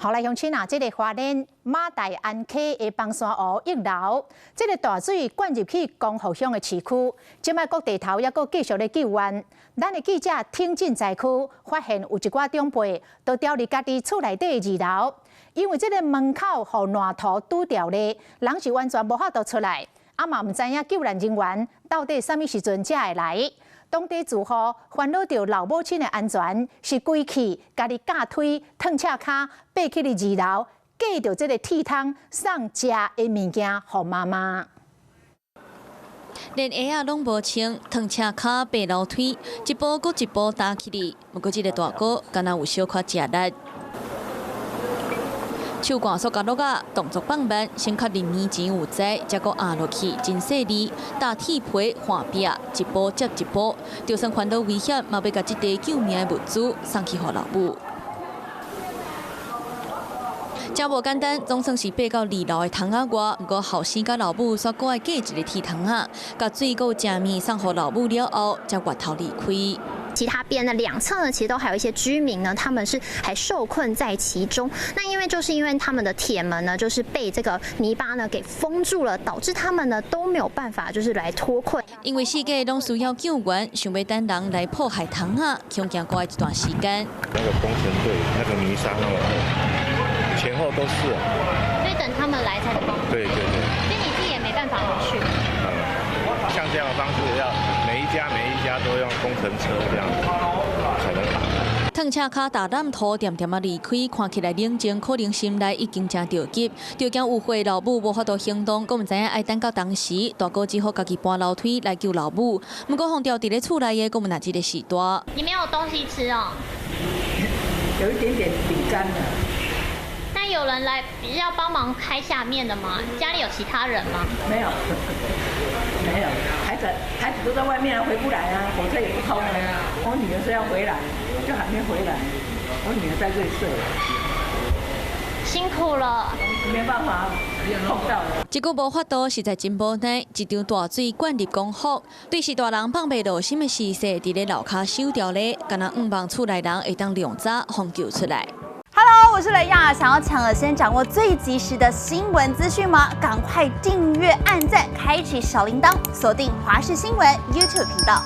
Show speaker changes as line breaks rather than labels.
后来乡亲啊，这个花莲马大安溪的邦山湖1楼，这个大水灌入去光复乡的市区，即摆各地头也搁继续咧救援。咱的记者挺进灾区，发现有一寡长辈都掉伫家己厝内底的2楼，因为这个门口互烂土堵掉咧，人是完全无法度出来。嘛唔知影救援人员到底什么时阵才会来？当地住户烦恼着老母亲的安全，是规气家己架推、褪车骹爬去哩2楼，架着这个铁桶送食的物件互妈妈。
连鞋拢无穿，褪车骹爬楼梯，一步搁一步打起哩。不过这个大哥敢若有小可吃力。手赶塑胶落啊，动作放慢，先确认面前有灾，才搁压落去，真细腻。大铁皮换壁，一步接一步，就算遇到危险，嘛要甲这袋救命的物资送去互老母。真无简单，总算是爬到2楼的桶仔外，不过后生甲老母煞搁爱架一个铁桶仔，甲水果食面送互老母了后，才越头离开。
其他边的2侧呢，其实都还有一些居民呢，他们是还受困在其中。那因为他们的铁门呢，就是被这个泥巴呢给封住了，导致他们呢都没有办法就是来脱困。
因为世界拢需要救援，想要等人来破坏桶仔，恐惊过一段时间。
那个工程队那个泥沙那么厚，前后都是。
所以等他们来才能帮。
对。所
以你自己也没办法回去。
像这样的方式要。每一家都用工程车这样才能打。
褪车骹大揽土，点点啊离开，看起来冷静，可能心内已经真着急，就惊有悔老母无法度行动，佫唔知影爱等到当时，大哥只好家己搬楼梯来救老母。不过，放掉伫咧厝内的，佫唔哪一个时段。
你没有东西吃哦？
有一点点饼干的。
那有人来要帮忙开下面的吗？家里有其他人吗？
没有。没有，孩子都在外面啊，回不来啊，火车也不通啊。我女儿说要回来，就还没回来。我女儿在瑞穗，
辛苦了，
没办法，碰到了。
结果无法度，实在真无奈，一场大水灌入公户，对是大人放袂落心的时势，伫咧楼骹收掉咧，敢若希望厝内人会当量早放救出来。
Hello， 我是雷亚，想要抢先掌握最及时的新闻资讯吗？赶快订阅、按赞、开启小铃铛，锁定华视新闻 YouTube 频道。